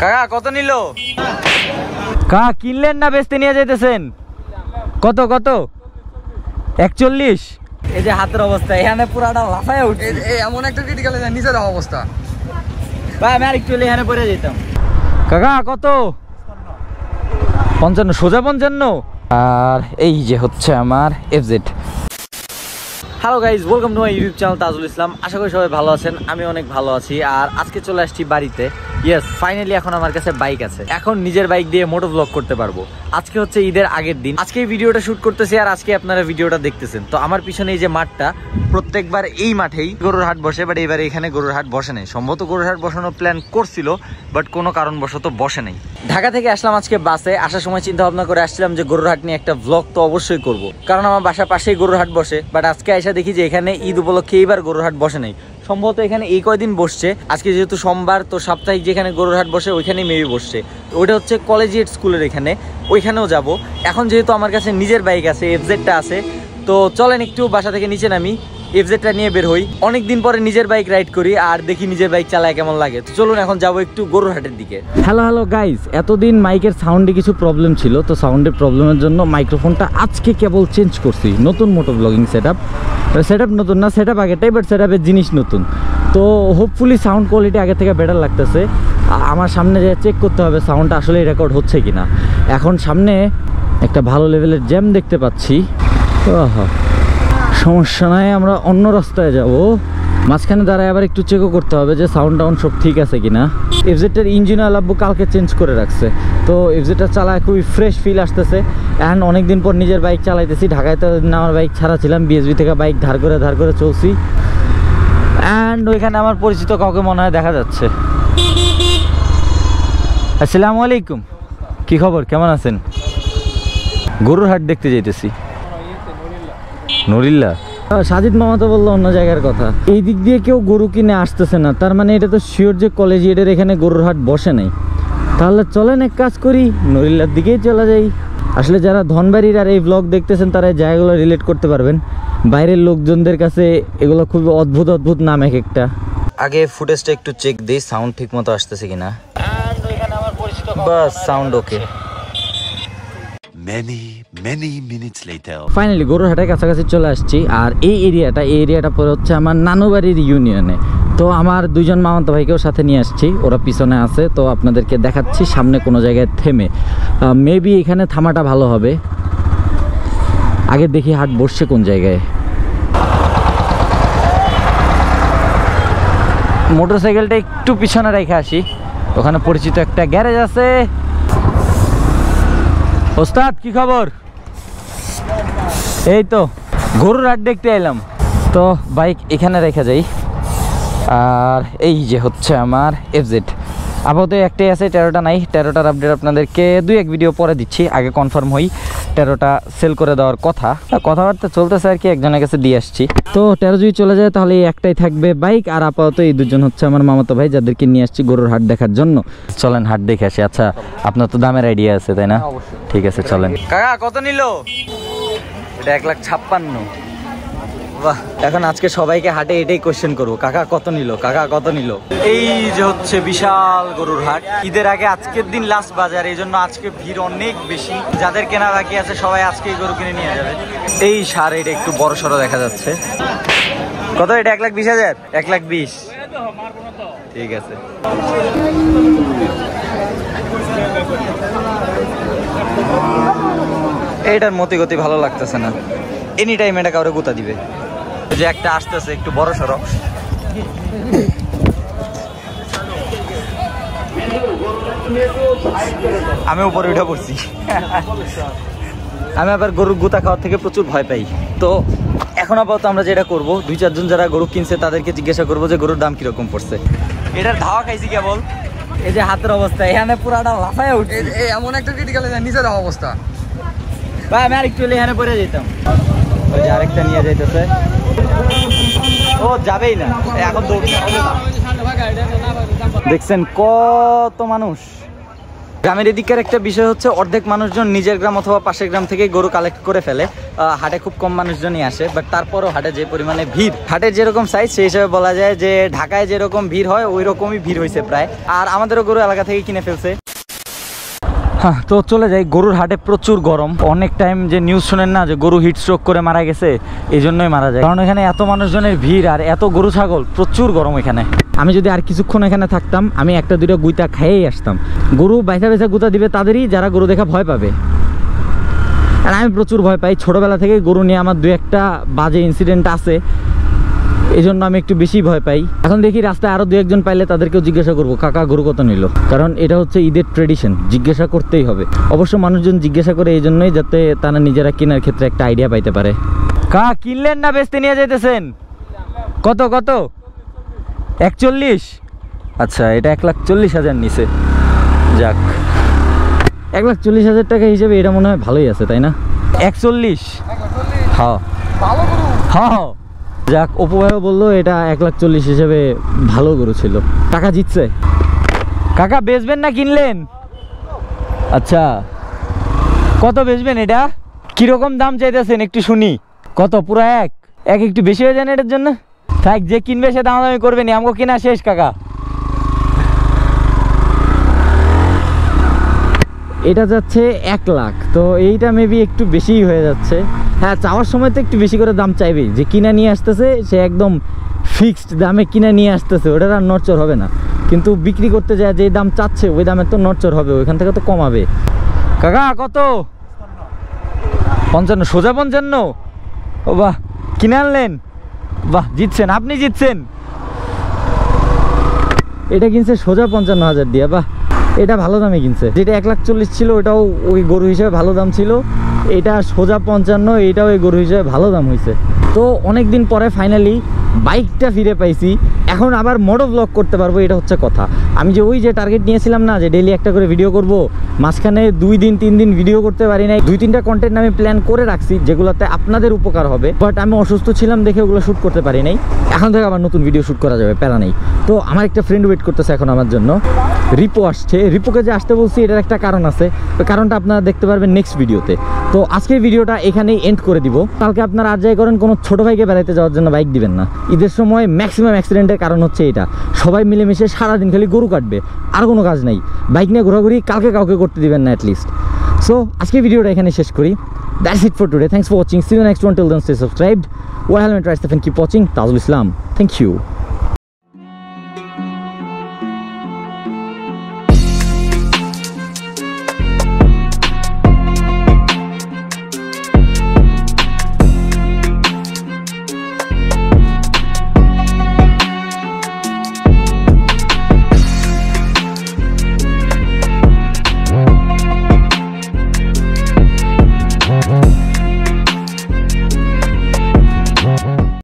কাকা কত নিল? কাকা কিনলেন না বেচতে নিয়ে যাইতেছেন? কত কত? 41। এই যে হাতের অবস্থা এখানে পুরাটা লাফায় উঠছে, এমন একটা ক্রিটিক্যাল নিচে দেওয়া অবস্থা। ভাই আমি আর একটু এখানে পড়ে যেতাম। কাকা কত? 55, সোজা 55। আর এই যে হচ্ছে আমার FZ। Hello guys, welcome to my YouTube channel Tajul Islam. আশা করি সবাই ভালো আছেন, আমি অনেক ভালো আছি। আর আজকে চলে আসছি বাড়িতে। ইয়েস, ফাইনালি এখন আমার কাছে বাইক আছে, এখন নিজের বাইক দিয়ে মোটো ব্লগ করতে পারবো। আজকে হচ্ছে ঈদের আগের দিন, আজকে এই ভিডিওটা শুট করতেছি আর আজকে আপনারা ভিডিওটা দেখতেছেন। তো আমার পিছনে এই যে মাঠটা, প্রত্যেকবার এই মাঠেই গরুর হাট বসে, বাট এবারে এখানে গরুর হাট বসে নেই। সম্ভবত গরুর হাট বসানোর প্ল্যান করছিল, বাট কোনো কারণবশত বসে নেই। ঢাকা থেকে আসলাম আজকে বাসে, আসার সময় চিন্তা ভাবনা করে আসছিলাম যে গরুর হাট নিয়ে একটা ব্লগ তো অবশ্যই করব, কারণ আমার বাসার পাশেই গরুর হাট বসে। বাট আজকে এসে দেখি যে এখানে ঈদ উপলক্ষে এইবার গরুর হাট বসে নাই। সম্ভবত এখানে এই কয়দিন বসছে, আজকে যেহেতু সোমবার, তো সাপ্তাহিক যেখানে গরুর হাট বসে ওইখানেই মেবি বসছে। ওইটা হচ্ছে কলেজিয়েট স্কুলের এখানে, ওইখানেও যাব। এখন যেহেতু আমার কাছে নিজের বাইক আছে, FZ-টা আছে, তো চলেন একটু বাসা থেকে নিচে নামি, FZ-টা নিয়ে বের হই। অনেকদিন পরে নিজের বাইক রাইড করি আর দেখি নিজের বাইক চালায় কেমন লাগে। তো চলুন এখন যাবো একটু গরুর হাটের দিকে। হ্যালো গাইস, এতদিন মাইকের সাউন্ডে কিছু প্রবলেম ছিল, তো সাউন্ডের প্রবলেমের জন্য মাইক্রোফোনটা আজকে কেবল চেঞ্জ করছি। নতুন মোটো ব্লগিং সেটআপ নতুন না, সেটআপ আগেরটাই, বাট সেটআপের জিনিস নতুন। তো হোপফুলি সাউন্ড কোয়ালিটি আগে থেকে বেটার লাগতেছে। আমার সামনে যে চেক করতে হবে সাউন্ডটা আসলে রেকর্ড হচ্ছে কিনা। এখন সামনে একটা ভালো লেভেলের জ্যাম দেখতে পাচ্ছি। সমস্যা নাই, আমরা অন্য রাস্তায় যাব। মাঝখানে দাঁড়ায় আবার একটু চেকও করতে হবে যে সাউন্ড টাউন্ড সব ঠিক আছে কিনা। FZ-টার ইঞ্জিন অয়েল আব্বু কালকে চেঞ্জ করে রাখছে, তো FZ-টা চালায় খুবই ফ্রেশ ফিল আসতেছে। এখন অনেকদিন পর নিজের বাইক চালাইতেছি। ঢাকায় তো আমার বাইক ছাড়া ছিলাম, BSB থেকে বাইক ধার করে চলছি। অ্যান্ড ওইখানে আমার পরিচিত কাউকে মনে হয় দেখা যাচ্ছে। আসসালামু আলাইকুম, কি খবর, কেমন আছেন? গরুর হাট দেখতে যাইতেছি। নরিল্লা? সাজিদ মামা তো বললো অন্য জায়গার কথা। এই দিক দিয়ে কেউ গরু কিনে আসতেছে না, তার মানে এটা তো শিওর যে কলেজিয়েটের এখানে গরুর হাট বসে নাই। তাহলে চলেন এক কাজ করি, নরিল্লার দিকেই চলে যাই। আসলে যারা ধনবাড়ির আর এই ব্লগ দেখতেছেন তারা এই জায়গাগুলো রিলেট করতে পারবেন। বাইরের লোকজনদের কাছে এগুলো খুব অদ্ভুত নাম এক একটা। আগে ফুটেজটা একটু চেক দিই, সাউন্ড ঠিক মতো আসতেছে কিনা। বাস, sound okay. Many minutes later. Finally গরুর হাটের কাছাকাছি চলে আসছি। আর এই এরিয়াটা পরে হচ্ছে আমার নানুবাড়ির ইউনিয়নে। তো আমার দুইজন মামাতো ভাইকেও সাথে নিয়ে আসছি, ওরা পিছনে আছে। তো আপনাদেরকে দেখাচ্ছি সামনে কোনো জায়গায় থেমে। মেবি এখানে থামাটা ভালো হবে। আগে দেখি হাট বসছে কোন জায়গায়। মোটরসাইকেলটা একটু পিছনে রেখে আসি, ওখানে পরিচিত একটা গ্যারেজ আছে। ওস্তাদ কি খবর? এই তো গরুর হাট দেখতে এলাম, তো বাইক এখানে রেখে যাই। আর এই যে হচ্ছে আমার FZ, আপাতত একটাই আছে, 13টা নাই। 13টার আপডেট আপনাদেরকে 2-1 ভিডিও পরে দিচ্ছি, আগে কনফার্ম হই। 13টা সেল করে দেওয়ার কথাবার্তা চলতেছে আর কি, একজনের কাছে দিয়ে আসছি। তো 13 যদি চলে যায় তাহলে এই একটাই থাকবে বাইক। আর আপাতত এই দুজন হচ্ছে আমার মামাতো ভাই, যাদেরকে নিয়ে আসছি গরুর হাট দেখার জন্য। চলেন হাট দেখে আসি। আচ্ছা, আপনার তো দামের আইডিয়া আছে তাই না? ঠিক আছে চলেন। কাকা কত নিল? এটা 1,56,000। বাহ, এখন আজকে সবাইকে হাটে এটাই কোশ্চেন করবো, কাকা কত নিল, কাকা কত নিল। এই যে হচ্ছে বিশাল গরুর হাট, ঈদের আগে আজকের দিন লাস্ট বাজার, এই জন্য আজকে ভিড় অনেক বেশি। যাদের কেনা বাকি আছে সবাই আজকেই গরু কিনে নিয়ে যাবে। এই সার এটা একটু বড় সড়ো দেখা যাচ্ছে। কত এটা? 1,20,000? 1,20,000, ঠিক আছে। এইটার মতিগতি ভালো লাগতেছে না, এনি টাইম এটা কাউরে গুতা দিবে। যে একটা আসতেছে একটু বড় সড়ো, আমি উপরে উঠে পড়ছি। আমি আবার গরুর গুতা খাওয়ার থেকে প্রচুর ভয় পাই। তো এখন আপাতত আমরা যেটা করবো, 2-4 জন যারা গরু কিনছে তাদেরকে জিজ্ঞাসা করবো যে গরুর দাম কিরকম পড়ছে। এটার ধাওয়া খাইছি কেবল। এই যে হাতের অবস্থা, এখানে পুরাটা লাফায় উঠে, এমন একটা ক্রিটিক্যাল নিচে দেওয়া অবস্থা। ভাই আমি আর একটু এখানে পড়ে যেতাম। ওই যে আরেকটা নিয়ে যাইতেছে, ও যাবেই না এখন। দেখছেন কত মানুষ, গ্রামের এদিকের একটা বিষয় হচ্ছে অর্ধেক মানুষজন নিজের গ্রাম অথবা পাশের গ্রাম থেকে গরু কালেক্ট করে ফেলে। হাটে খুব কম মানুষজনই আসে, বাট তারপরও হাটে যে পরিমাণে ভিড়, হাটের যেরকম সাইজ সেই হিসাবে বলা যায় যে ঢাকায় যেরকম ভিড় হয় ওই রকমই ভিড় হয়েছে প্রায়। আর আমাদেরও গরু এলাকা থেকে কিনে ফেলছে। হ্যাঁ, তো চলে যাই। গরুর হাটে প্রচুর গরম। অনেক টাইম যে নিউজ শুনেন না যে গরু হিট স্ট্রোক করে মারা গেছে, এই জন্যই মারা যায়, কারণ এখানে এত মানুষজনের ভিড় আর এত গরু ছাগল, প্রচুর গরম এখানে। আমি যদি আর কিছুক্ষণ এখানে থাকতাম আমি একটা দুটো গুইতা খেয়েই আসতাম। গরু বাইসা বাইসা গুতা দিবে তাদেরই যারা গরু দেখা ভয় পাবে, আর আমি প্রচুর ভয় পাই। ছোটোবেলা থেকে গরু নিয়ে আমার 2-1টা বাজে ইনসিডেন্ট আছে, এই জন্য আমি একটু বেশি ভয় পাই। এখন দেখি রাস্তায় আরও 2-1জন পাইলে তাদেরকেও জিজ্ঞাসা করবো কাকা গরু কত নিল, কারণ এটা হচ্ছে ঈদের ট্রেডিশন, জিজ্ঞাসা করতেই হবে। অবশ্য মানুষজন জিজ্ঞাসা করে এই জন্যই যাতে তারা নিজেরা কেনার ক্ষেত্রে একটা আইডিয়া পাইতে পারে। কা কিনলেন না বেচতে নিয়ে যাইতেছেন? কত কত? 41? আচ্ছা, এটা 1,40,000 নিছে। যাক, 1,40,000 টাকা হিসেবে এটা মনে হয় ভালোই আছে, তাই না? 41? হ্যাঁ হ্যাঁ, যাক, অপু ভাইও বললো এটা 1,40,000 হিসেবে ভালো গরু ছিল। টাকা জিতছে। কাকা বেচবেন না কিনলেন? আচ্ছা, কত বেচবেন এটা? কিরকম দাম চাইতেছেন একটু শুনি। কত? পুরো এক একটু বেশি হয়ে যায় না এটার জন্য? থাক, যে কিনবে সে দামাদামি করবে নি, আমাকে কিনা শেষ কাকা। এটা যাচ্ছে 1 লাখ, তো এইটা মেবি একটু বেশিই হয়ে যাচ্ছে। হ্যাঁ, চাওয়ার সময় তো একটু বেশি করে দাম চাইবেই। যে কিনা নিয়ে আসতেছে সে একদম ফিক্সড দামে কিনা নিয়ে আসতেছে, ওটার আর নড়চড় হবে না। কিন্তু বিক্রি করতে যায় যে দাম চাচ্ছে ওই দামে তো নড়চড় হবে, ওইখান থেকে তো কমাবে। কাকা কত? 55? সোজা 55? ও বাহ, কিনে আনলেন? বাহ, জিতছেন, আপনি জিতছেন। এটা কিনছে সোজা 55,000 দিয়ে। বাহ, এটা ভালো দামে কিনছে। যেটা 1,40,000 ছিল ওটাও ওই গরু হিসেবে ভালো দাম ছিল, এটা সোজা 55, এটাও ওই গরু হিসেবে ভালো দাম হয়েছে। তো অনেক দিন পরে ফাইনালি বাইকটা ফিরে পাইছি, এখন আবার মোটো ব্লগ করতে পারবো, এটা হচ্ছে কথা। আমি যে ওই যে টার্গেট নিয়েছিলাম না যে ডেইলি একটা করে ভিডিও করব, মাঝখানে 2 দিন 3 দিন ভিডিও করতে পারি নাই। 2-3টা কন্টেন্ট আমি প্ল্যান করে রাখছি যেগুলোতে আপনাদের উপকার হবে, বাট আমি অসুস্থ ছিলাম দেখে ওগুলো শ্যুট করতে পারি নাই। এখন থেকে আবার নতুন ভিডিও শ্যুট করা যাবে, প্যারা নেই। তো আমার একটা ফ্রেন্ড ওয়েট করতেছে এখন আমার জন্য, রিপো আসছে। রিপোকে যে আসতে বলছি এটার একটা কারণ আছে, ওই কারণটা আপনারা দেখতে পারবেন নেক্সট ভিডিওতে। তো আজকের ভিডিওটা এখানেই এন্ড করে দিব। কালকে আপনারা আর যাই করেন কোনো ছোটো ভাইকে বেড়াইতে যাওয়ার জন্য বাইক দিবেন না। ঈদের সময় ম্যাক্সিমাম অ্যাক্সিডেন্টের কারণ হচ্ছে এটা, সবাই মিলেমিশে সারাদিন খালি গরু কাটবে, আর কোনো কাজ নাই। বাইক নিয়ে ঘোরাঘুরি কালকে কাউকে করতে দিবেন না অ্যাটলিস্ট। সো আজকের ভিডিওটা এখানে শেষ করি। That's it for today. Thanks for watching. See you next one. Till then stay subscribed. Why helmet rights and keep watching. Tajul Islam. Thank you.